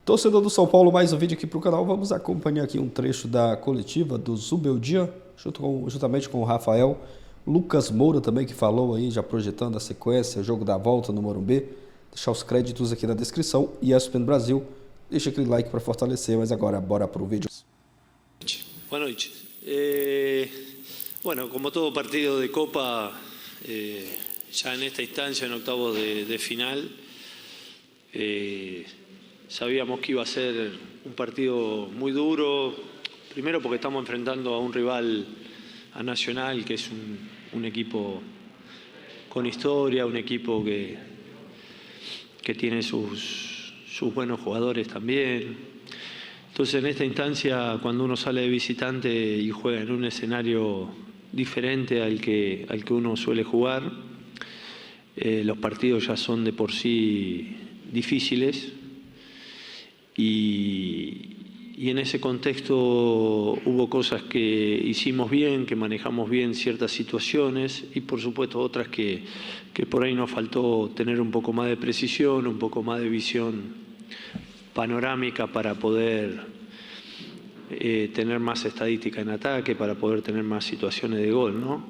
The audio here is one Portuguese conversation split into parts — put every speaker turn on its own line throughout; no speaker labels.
Torcedor do São Paulo, mais um vídeo aqui para o canal. Vamos acompanhar aqui um trecho da coletiva do Zubeldia, juntamente com o Rafael. Lucas Moura também, que falou aí, já projetando a sequência, jogo da volta no Morumbi. Deixar os créditos aqui na descrição. E ESPN Brasil, deixa aquele like para fortalecer, mas agora bora para o vídeo.
Boa noite. Bueno, como todo partido de Copa, ya en esta instancia, en octavos de final, sabíamos que iba a ser un partido muy duro, primero porque estamos enfrentando a un rival, a Nacional, que es un equipo con historia, un equipo que tiene sus buenos jugadores también. Entonces, en esta instancia, cuando uno sale de visitante y juega en un escenario diferente al que uno suele jugar, los partidos ya son de por sí difíciles y en ese contexto hubo cosas que hicimos bien, que manejamos bien ciertas situaciones y por supuesto otras que por ahí nos faltó tener un poco más de precisión, un poco más de visión panorámica para poder tener más estadística en ataque, para poder tener más situaciones de gol, ¿no?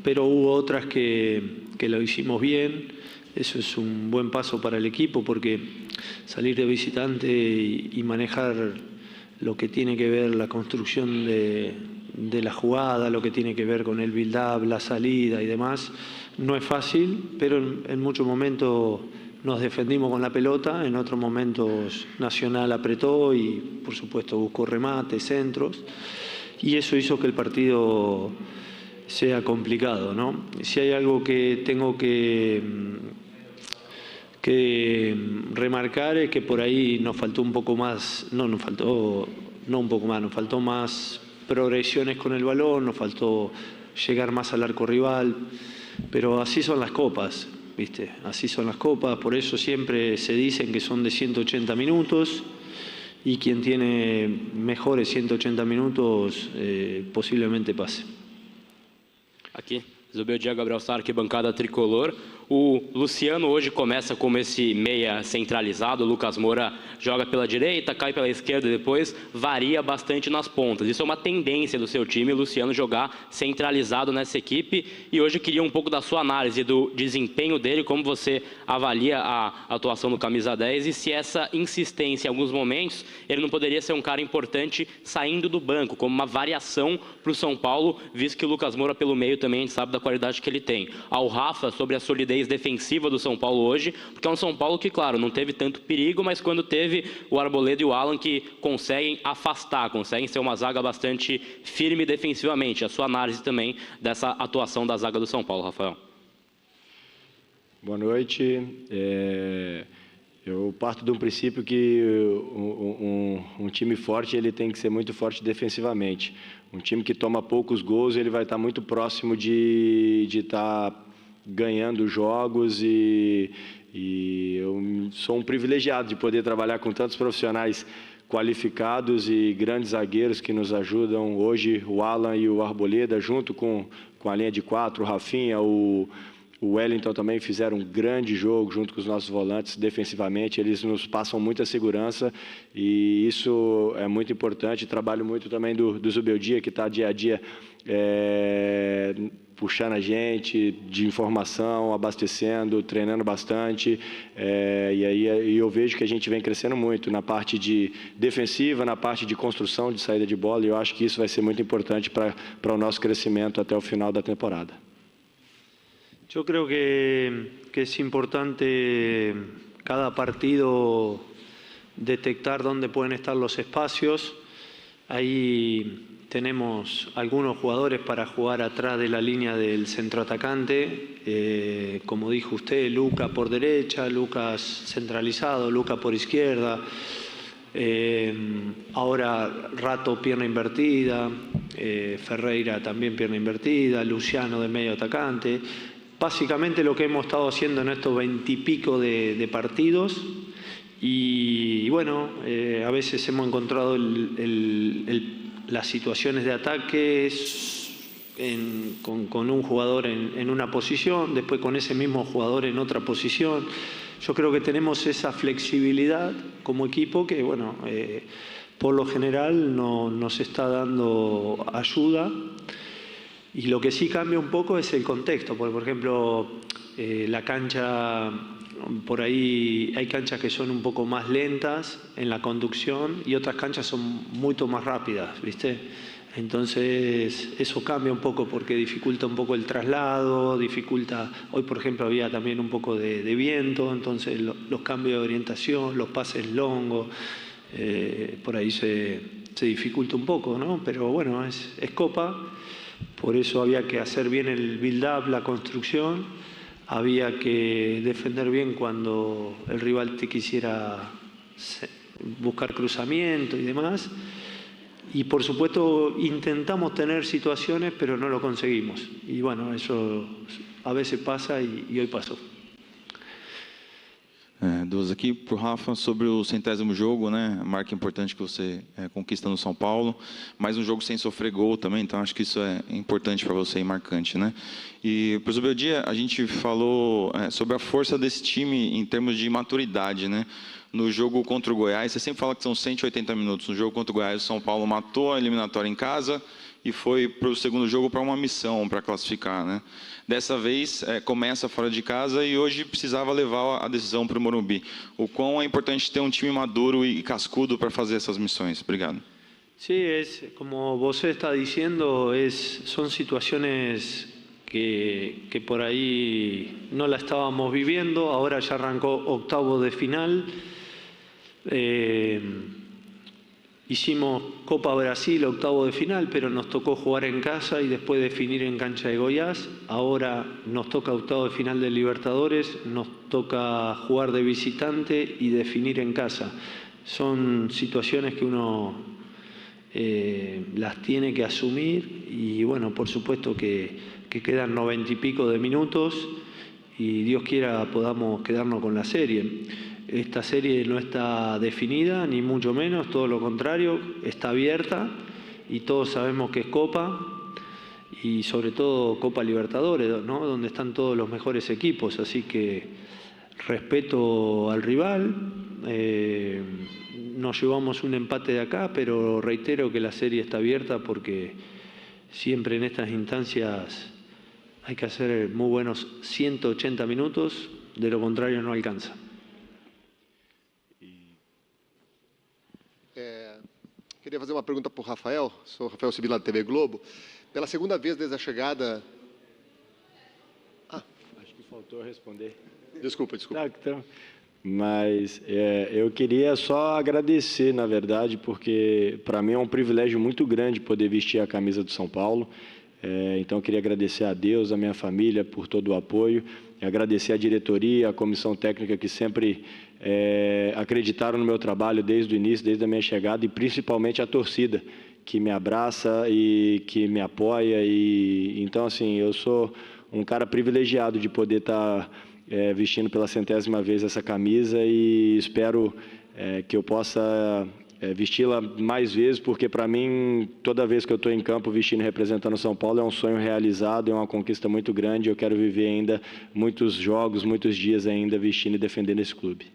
Pero hubo otras que lo hicimos bien. Eso es un buen paso para el equipo porque salir de visitante y manejar lo que tiene que ver la construcción de la jugada, lo que tiene que ver con el build-up, la salida y demás, no es fácil, pero en muchos momentos nos defendimos con la pelota, en otros momentos Nacional apretó y por supuesto buscó remates, centros, y eso hizo que el partido sea complicado, ¿no? Si hay algo que tengo que remarcar es que por ahí nos faltó un poco más, nos faltó más progresiones con el balón, nos faltó llegar más al arco rival, pero así son las copas, ¿viste? Así son las copas, por eso siempre se dicen que son de 180 minutos y quien tiene mejores 180 minutos posiblemente pase.
Aqui, Zubeldia, Gabriel Sara, arquibancada tricolor. O Luciano hoje começa como esse meia centralizado, o Lucas Moura joga pela direita, cai pela esquerda e depois varia bastante nas pontas. Isso é uma tendência do seu time, o Luciano jogar centralizado nessa equipe. E hoje eu queria um pouco da sua análise do desempenho dele, como você avalia a atuação do camisa 10 e se essa insistência em alguns momentos, ele não poderia ser um cara importante saindo do banco, como uma variação para o São Paulo, visto que o Lucas Moura pelo meio também a gente sabe da qualidade que ele tem. Ao Rafa, sobre a solidez defensiva do São Paulo hoje, porque é um São Paulo que, claro, não teve tanto perigo, mas quando teve o Arboleda e o Alan que conseguem afastar, conseguem ser uma zaga bastante firme defensivamente. A sua análise também dessa atuação da zaga do São Paulo, Rafael.
Boa noite. Eu parto de um princípio que um time forte ele tem que ser muito forte defensivamente. Um time que toma poucos gols, ele vai estar muito próximo de estar ganhando jogos e eu sou um privilegiado de poder trabalhar com tantos profissionais qualificados e grandes zagueiros que nos ajudam hoje, o Alan e o Arboleda, junto com a linha de 4, o Rafinha, o Wellington também fizeram um grande jogo junto com os nossos volantes defensivamente, eles nos passam muita segurança e isso é muito importante. Trabalho muito também do Zubeldia, que está dia a dia puxando a gente de informação, abastecendo, treinando bastante, e aí eu vejo que a gente vem crescendo muito na parte de defensiva, na parte de construção, de saída de bola, e eu acho que isso vai ser muito importante para o nosso crescimento até o final da temporada.
Yo creo que es importante cada partido detectar dónde pueden estar los espacios. Ahí tenemos algunos jugadores para jugar atrás de la línea del centroatacante. Como dijo usted, Luca por derecha, Lucas centralizado, Luca por izquierda. Ahora Rato pierna invertida, Ferreira también pierna invertida, Luciano de medio atacante. Básicamente lo que hemos estado haciendo en estos 20 y pico de partidos y bueno, a veces hemos encontrado las situaciones de ataque con un jugador en una posición, después con ese mismo jugador en otra posición. yo creo que tenemos esa flexibilidad como equipo que, bueno, por lo general nos está dando ayuda. Y lo que sí cambia un poco es el contexto, porque por ejemplo la cancha, por ahí hay canchas que son un poco más lentas en la conducción y otras canchas son mucho más rápidas, ¿viste? Entonces eso cambia un poco porque dificulta un poco el traslado, hoy por ejemplo había también un poco de viento, entonces los cambios de orientación, los pases longos, por ahí se dificulta un poco, ¿no? Pero bueno, es Copa. Por eso había que hacer bien el build-up, la construcción, había que defender bien cuando el rival te quisiera buscar cruzamiento y demás. Y por supuesto intentamos tener situaciones, pero no lo conseguimos. Y bueno, eso a veces pasa y hoy pasó.
Duas aqui para o Rafa sobre o 100º jogo, né? A marca importante que você conquista no São Paulo, mais um jogo sem sofrer gol também, então acho que isso é importante para você e marcante, né? E para o Zubeldia, a gente falou sobre a força desse time em termos de maturidade, né? No jogo contra o Goiás, você sempre fala que são 180 minutos. No jogo contra o Goiás, o São Paulo matou a eliminatória em casa e foi para o segundo jogo para uma missão, para classificar, né? Dessa vez, começa fora de casa e hoje precisava levar a decisão para o Morumbi. O quão é importante ter um time maduro e cascudo para fazer essas missões? Obrigado.
Sí, como vos está diciendo, son situaciones que por ahí no la estábamos viviendo, ahora ya arrancó octavo de final. Hicimos Copa Brasil, octavo de final, pero nos tocó jugar en casa y después definir en cancha de Goiás. Ahora nos toca octavo de final de Libertadores, nos toca jugar de visitante y definir en casa. Son situaciones que uno las tiene que asumir y bueno, por supuesto que quedan 90 y pico de minutos y Dios quiera podamos quedarnos con la serie. Esta serie no está definida, ni mucho menos, todo lo contrario, está abierta y todos sabemos que es Copa y sobre todo Copa Libertadores, ¿no? Donde están todos los mejores equipos, así que respeto al rival, nos llevamos un empate de acá, pero reitero que la serie está abierta porque siempre en estas instancias hay que hacer muy buenos 180 minutos, de lo contrario no alcanza.
Queria fazer uma pergunta para o Rafael. Sou o Rafael Sibila da TV Globo. Pela segunda vez desde a chegada...
Acho que faltou responder.
Desculpa.
Tá. Mas eu queria só agradecer, na verdade, porque para mim é um privilégio muito grande poder vestir a camisa do São Paulo. Então eu queria agradecer a Deus, a minha família por todo o apoio, agradecer a diretoria, a comissão técnica que sempre acreditaram no meu trabalho desde o início, desde a minha chegada e principalmente a torcida que me abraça e que me apoia. E então assim, eu sou um cara privilegiado de poder estar vestindo pela 100ª vez essa camisa e espero que eu possa vesti-la mais vezes, porque para mim, toda vez que eu estou em campo vestindo e representando São Paulo, é um sonho realizado, é uma conquista muito grande. Eu quero viver ainda muitos jogos, muitos dias ainda vestindo e defendendo esse clube.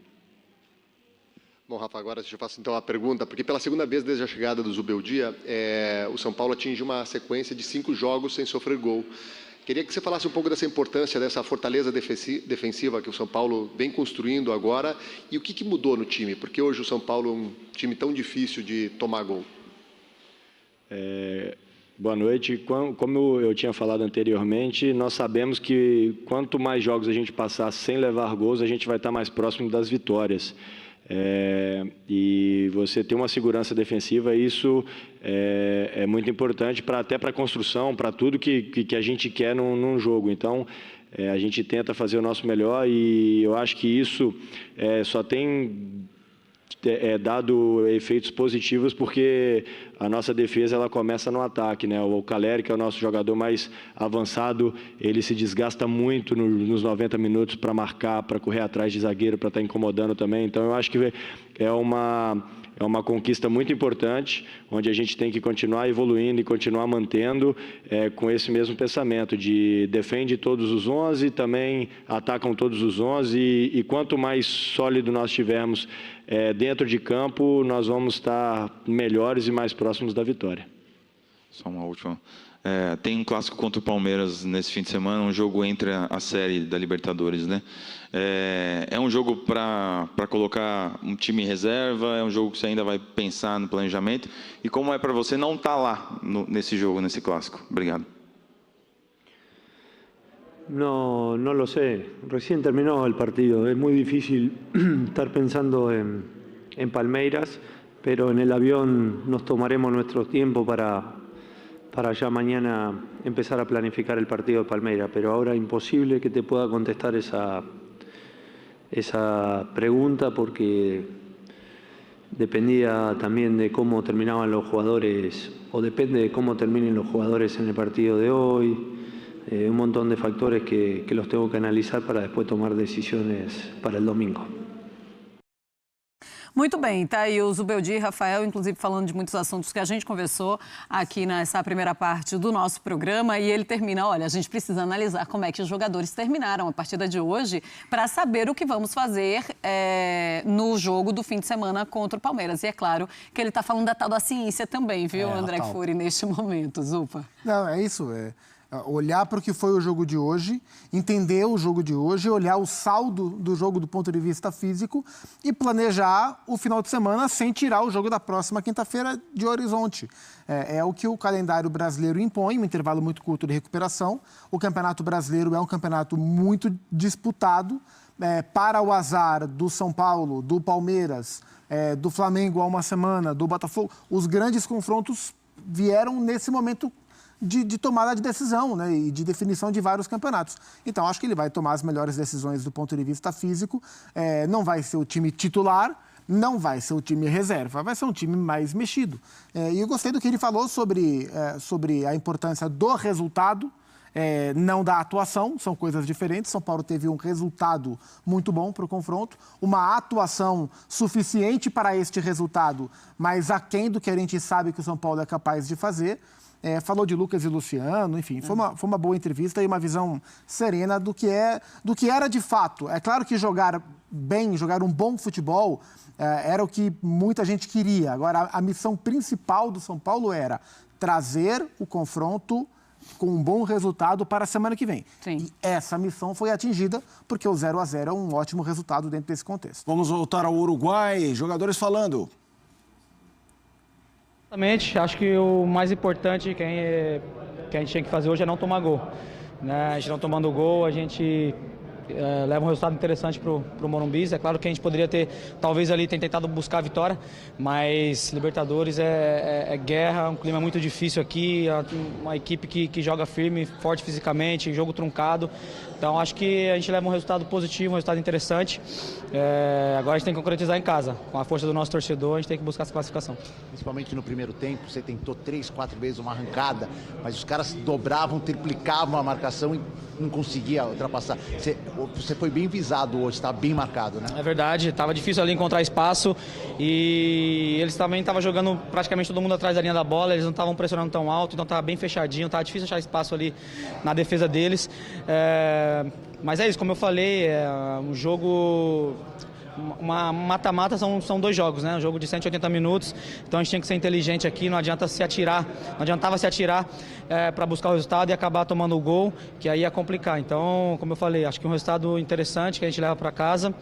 Bom, Rafa, agora eu faço então a pergunta, porque pela segunda vez desde a chegada do Zubeldia, o São Paulo atinge uma sequência de 5 jogos sem sofrer gol. Queria que você falasse um pouco dessa importância, dessa fortaleza defensiva que o São Paulo vem construindo agora e o que mudou no time, porque hoje o São Paulo é um time tão difícil de tomar gol.
Boa noite. Como eu tinha falado anteriormente, nós sabemos que quanto mais jogos a gente passar sem levar gols, a gente vai estar mais próximo das vitórias. E você ter uma segurança defensiva, isso é muito importante até para a construção, para tudo que a gente quer num jogo. Então, a gente tenta fazer o nosso melhor e eu acho que isso só tem dado efeitos positivos porque a nossa defesa ela começa no ataque, né? O Caleri, que é o nosso jogador mais avançado, ele se desgasta muito nos 90 minutos para marcar, para correr atrás de zagueiro, para estar incomodando também. Então eu acho que é é uma conquista muito importante, onde a gente tem que continuar evoluindo e continuar mantendo com esse mesmo pensamento de defende todos os 11, também atacam todos os 11 e quanto mais sólido nós tivermos dentro de campo, nós vamos estar melhores e mais próximos da vitória.
Só uma última. Tem um clássico contra o Palmeiras nesse fim de semana, um jogo entre a série da Libertadores, né? É um jogo para colocar um time em reserva, é um jogo que você ainda vai pensar no planejamento. E como é para você não estar lá nesse jogo, nesse clássico? Obrigado.
No lo sé. Recién terminó el partido. Es muy difícil estar pensando en Palmeiras, pero en el avión nos tomaremos nuestro tiempo para ya mañana empezar a planificar el partido de Palmeiras. Pero ahora imposible que te pueda contestar esa pregunta porque dependía también de cómo terminaban los jugadores, o depende de cómo terminen los jugadores en el partido de hoy. Un montón de factores que los tengo que analizar para después tomar decisiones para el domingo.
Muito bem, tá aí o Zubeldia e Rafael, inclusive falando de muitos assuntos que a gente conversou aqui nessa primeira parte do nosso programa, e ele termina, olha, a gente precisa analisar como é que os jogadores terminaram a partida de hoje para saber o que vamos fazer no jogo do fim de semana contra o Palmeiras. E é claro que ele está falando da tal da ciência também, viu, André Fury, neste momento, Zupa?
Não, é isso, olhar para o que foi o jogo de hoje, entender o jogo de hoje, olhar o saldo do jogo do ponto de vista físico e planejar o final de semana sem tirar o jogo da próxima quinta-feira de horizonte. É o que o calendário brasileiro impõe, um intervalo muito curto de recuperação. O Campeonato Brasileiro é um campeonato muito disputado. Para o azar do São Paulo, do Palmeiras, do Flamengo há uma semana, do Botafogo, os grandes confrontos vieram nesse momento de tomada de decisão, né, e de definição de vários campeonatos. Então, acho que ele vai tomar as melhores decisões do ponto de vista físico. Não vai ser o time titular, não vai ser o time reserva, vai ser um time mais mexido. E eu gostei do que ele falou sobre a importância do resultado, não da atuação, são coisas diferentes. São Paulo teve um resultado muito bom para o confronto, uma atuação suficiente para este resultado, mas aquém do que a gente sabe que o São Paulo é capaz de fazer. Falou de Lucas e Luciano, enfim, foi uma boa entrevista e uma visão serena do que era de fato. É claro que jogar bem, jogar um bom futebol era o que muita gente queria. Agora, a missão principal do São Paulo era trazer o confronto com um bom resultado para a semana que vem.
Sim.
E essa missão foi atingida porque o 0-0 é um ótimo resultado dentro desse contexto.
Vamos voltar ao Uruguai, jogadores falando.
Exatamente, acho que o mais importante que a gente tinha que fazer hoje é não tomar gol. Né? A gente não tomando gol, a gente leva um resultado interessante para o Morumbi. É claro que a gente poderia ter, talvez ali, tentado buscar a vitória, mas Libertadores é guerra, um clima muito difícil aqui, uma equipe que joga firme, forte fisicamente, jogo truncado. Então acho que a gente leva um resultado positivo, um resultado interessante. Agora a gente tem que concretizar em casa. Com a força do nosso torcedor, a gente tem que buscar essa classificação.
Principalmente no primeiro tempo, você tentou 3, 4 vezes uma arrancada, mas os caras dobravam, triplicavam a marcação e não conseguia ultrapassar. Você foi bem visado hoje, está bem marcado, né? É
verdade, estava difícil ali encontrar espaço e eles também estavam jogando praticamente todo mundo atrás da linha da bola, eles não estavam pressionando tão alto, então estava bem fechadinho, estava difícil achar espaço ali na defesa deles. Mas é isso, como eu falei, um jogo... Uma mata-mata são 2 jogos, né? Um jogo de 180 minutos, então a gente tinha que ser inteligente aqui, não adiantava se atirar para buscar o resultado e acabar tomando o gol, que aí ia complicar. Então, como eu falei, acho que um resultado interessante que a gente leva para casa,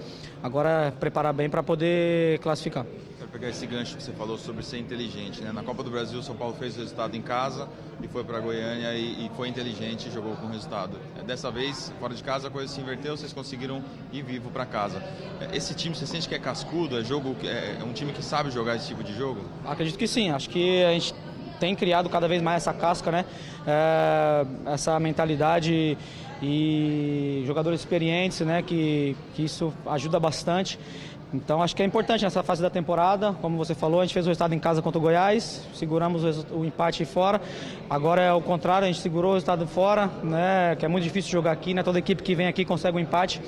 agora preparar bem para poder classificar.
Quero pegar esse gancho que você falou sobre ser inteligente, né? Na Copa do Brasil, o São Paulo fez o resultado em casa e foi para Goiânia e foi inteligente e jogou com o resultado. Dessa vez, fora de casa, a coisa se inverteu, vocês conseguiram ir vivo para casa. Esse time, você sente que é cascudo? É um time que sabe jogar esse tipo de jogo?
Acredito que sim, acho que a gente tem criado cada vez mais essa casca, né? Essa mentalidade e jogadores experientes, né? Que isso ajuda bastante. Então acho que é importante nessa fase da temporada, como você falou, a gente fez o resultado em casa contra o Goiás, seguramos o empate fora, agora é o contrário, a gente segurou o resultado fora, né, que é muito difícil jogar aqui, né, toda equipe que vem aqui consegue um empate,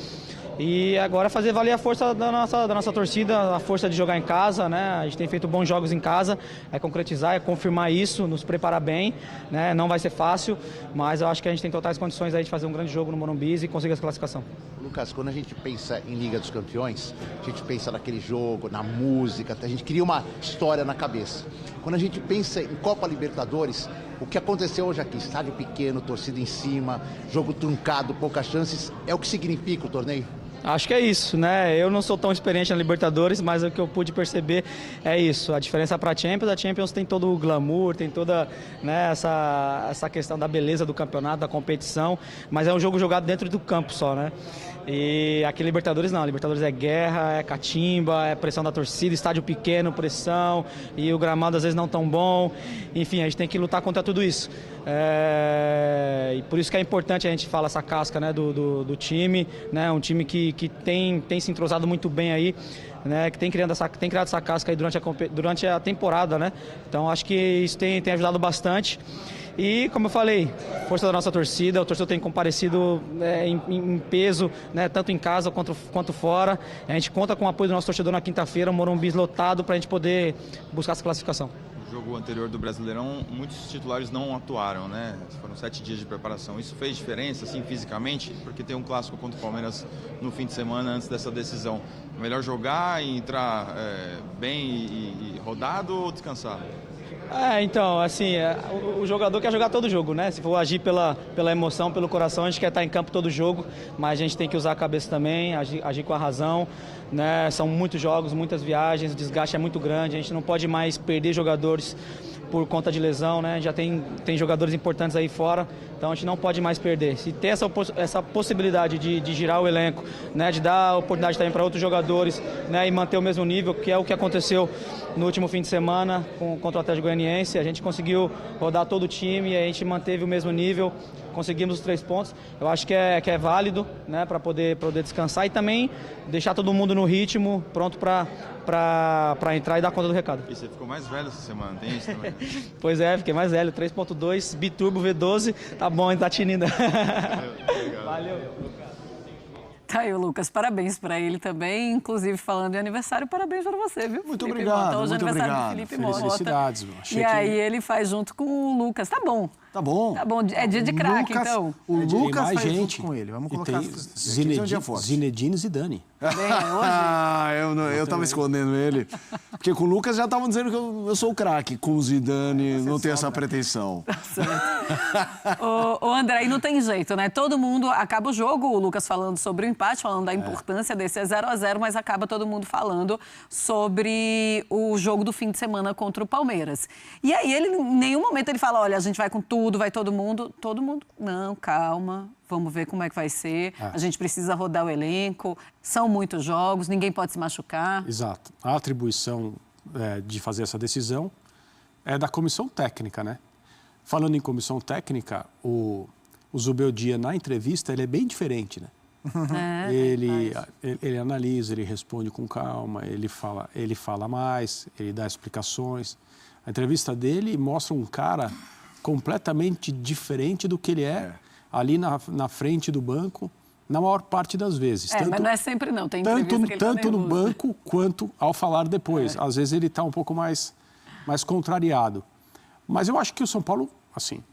E agora fazer valer a força da nossa torcida, a força de jogar em casa, né? A gente tem feito bons jogos em casa, é concretizar, é confirmar isso, nos preparar bem, né? Não vai ser fácil, mas eu acho que a gente tem totais condições aí de fazer um grande jogo no Morumbi e conseguir essa classificação.
Lucas, quando a gente pensa em Liga dos Campeões, a gente pensa naquele jogo, na música, a gente cria uma história na cabeça. Quando a gente pensa em Copa Libertadores, o que aconteceu hoje aqui, estádio pequeno, torcida em cima, jogo truncado, poucas chances, é o que significa o torneio?
Acho que é isso, né? Eu não sou tão experiente na Libertadores, mas o que eu pude perceber é isso. A diferença para a Champions tem todo o glamour, tem toda, né, essa questão da beleza do campeonato, da competição, mas é um jogo jogado dentro do campo só, né? E aqui Libertadores não, Libertadores é guerra, é catimba, é pressão da torcida, estádio pequeno, pressão, e o gramado às vezes não tão bom. Enfim, a gente tem que lutar contra tudo isso. E por isso que é importante a gente falar essa casca, né, do time, né, um time que tem se entrosado muito bem aí, né, que tem criado essa casca aí durante a temporada, né? Então acho que isso tem ajudado bastante. E, como eu falei, força da nossa torcida, o torcedor tem comparecido em peso, né, tanto em casa quanto fora. A gente conta com o apoio do nosso torcedor na quinta-feira, o Morumbi lotado, para a gente poder buscar essa classificação.
No jogo anterior do Brasileirão, muitos titulares não atuaram, né? Foram 7 dias de preparação. Isso fez diferença, assim, fisicamente? Porque tem um clássico contra o Palmeiras no fim de semana antes dessa decisão. Melhor jogar e entrar bem e rodado ou descansar?
Então, assim, o jogador quer jogar todo jogo, né? Se for agir pela emoção, pelo coração, a gente quer estar em campo todo jogo, mas a gente tem que usar a cabeça também, agir com a razão, né? São muitos jogos, muitas viagens, o desgaste é muito grande, a gente não pode mais perder jogadores por conta de lesão, né? Já tem jogadores importantes aí fora, então a gente não pode mais perder. Se tem essa possibilidade de girar o elenco, né? De dar oportunidade também para outros jogadores, né? E manter o mesmo nível, que é o que aconteceu no último fim de semana contra o Atlético Goianiense. A gente conseguiu rodar todo o time e a gente manteve o mesmo nível, conseguimos os 3 pontos. Eu acho que é válido, né? Para poder descansar e também deixar todo mundo no ritmo, pronto para entrar e dar conta do recado.
E você ficou mais velho essa semana, tem isso também?
Pois é, fiquei mais velho, 3.2, Biturbo V12, tá bom, hein, tá tinindo. Valeu.
Tá aí o Lucas, parabéns para ele também, inclusive falando de aniversário, parabéns para você, viu?
Muito
Felipe
obrigado,
Mota. Hoje é
muito
aniversário
obrigado.
do Felipe Mota.
Felicidades, meu.
E aí ele faz junto com o Lucas, tá bom.
Tá bom.
Tá bom, é dia de craque, então.
O Lucas
mais
faz
gente.
junto com ele, vamos
E
colocar...
tem Zinedine Zidane.
Eu
tava escondendo ele. Porque com o Lucas já estavam dizendo que eu sou o craque. Com o Zidane não tenho essa pretensão.
Ô André, e não tem jeito, né? Todo mundo acaba o jogo, o Lucas falando sobre o empate, falando da importância desse 0-0, mas acaba todo mundo falando sobre o jogo do fim de semana contra o Palmeiras. E aí ele, em nenhum momento ele fala, olha, a gente vai com tudo, vai todo mundo, não, calma, vamos ver como é que vai ser, a gente precisa rodar o elenco, são muitos jogos, ninguém pode se machucar.
Exato. A atribuição de fazer essa decisão é da comissão técnica, né? Falando em comissão técnica, o Zubeldia, na entrevista, ele é bem diferente, né? Ele analisa, ele responde com calma, ele fala mais, ele dá explicações. A entrevista dele mostra um cara completamente diferente do que ele é ali na frente do banco, na maior parte das vezes.
Mas não é sempre não, tem entrevista que ele
tanto no banco quanto ao falar depois. Às vezes ele está um pouco mais contrariado. Mas eu acho que o São Paulo, assim,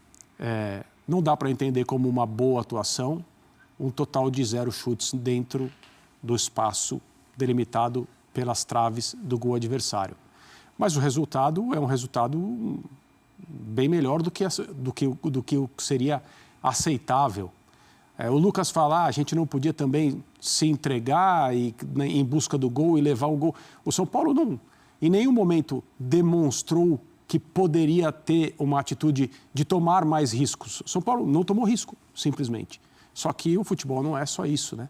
não dá para entender como uma boa atuação um total de 0 chutes dentro do espaço delimitado pelas traves do gol adversário. Mas o resultado é um resultado bem melhor do que seria aceitável. O Lucas fala, a gente não podia também se entregar em busca do gol e levar o gol. O São Paulo não, em nenhum momento demonstrou que poderia ter uma atitude de tomar mais riscos. O São Paulo não tomou risco, simplesmente. Só que o futebol não é só isso, né?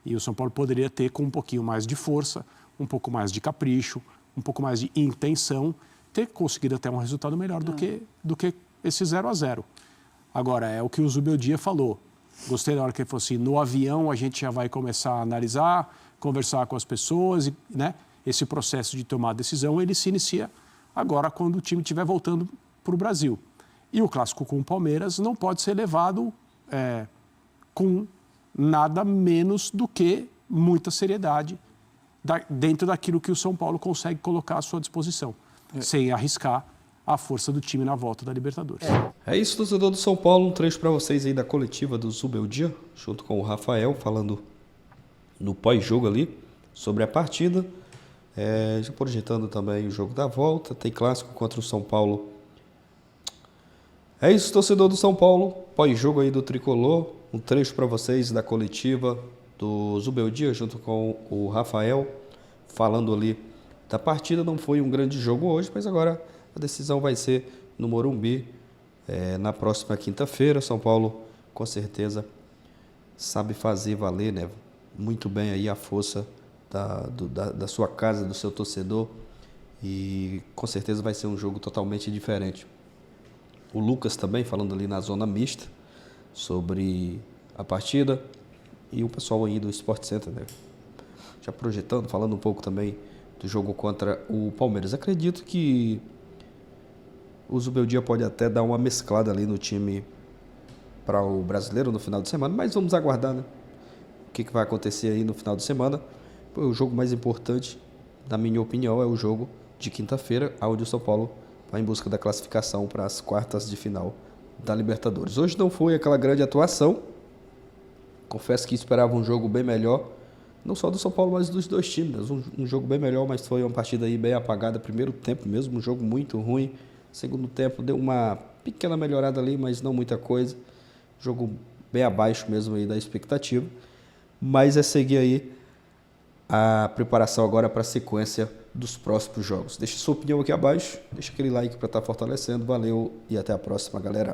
E o São Paulo poderia ter com um pouquinho mais de força, um pouco mais de capricho, um pouco mais de intenção, ter conseguido até um resultado melhor do que esse 0-0. Agora, é o que o Zubeldia falou. Gostei da hora que ele falou assim, no avião a gente já vai começar a analisar, conversar com as pessoas, né? Esse processo de tomar decisão, ele se inicia agora quando o time estiver voltando para o Brasil. E o clássico com o Palmeiras não pode ser levado com nada menos do que muita seriedade dentro daquilo que o São Paulo consegue colocar à sua disposição, sem arriscar a força do time na volta da Libertadores.
É isso, torcedor do São Paulo. Um trecho para vocês aí da coletiva do Zubeldia, junto com o Rafael, falando no pós-jogo ali sobre a partida. Já projetando também o jogo da volta. Tem clássico contra o São Paulo. É isso, torcedor do São Paulo. Pós-jogo aí do Tricolor. Um trecho para vocês da coletiva do Zubeldia, junto com o Rafael, falando ali da partida. Não foi um grande jogo hoje, mas agora a decisão vai ser no Morumbi, na próxima quinta-feira. São Paulo, com certeza, sabe fazer valer, né, muito bem aí a força da sua casa, do seu torcedor. E com certeza vai ser um jogo totalmente diferente. O Lucas também falando ali na zona mista sobre a partida. E o pessoal aí do Sport Center, né, já projetando, falando um pouco também do jogo contra o Palmeiras. Acredito que o Zubeldia pode até dar uma mesclada ali no time para o brasileiro no final de semana, mas vamos aguardar, né? O que vai acontecer aí no final de semana. O jogo mais importante, na minha opinião, é o jogo de quinta-feira, onde o São Paulo vai em busca da classificação para as quartas de final da Libertadores. Hoje não foi aquela grande atuação. Confesso que esperava um jogo bem melhor, não só do São Paulo, mas dos dois times. Um jogo bem melhor, mas foi uma partida aí bem apagada. Primeiro tempo mesmo, um jogo muito ruim. Segundo tempo deu uma pequena melhorada ali, mas não muita coisa. Jogo bem abaixo mesmo aí da expectativa. Mas é seguir aí a preparação agora para a sequência dos próximos jogos. Deixa sua opinião aqui abaixo, deixa aquele like para estar fortalecendo. Valeu e até a próxima, galera.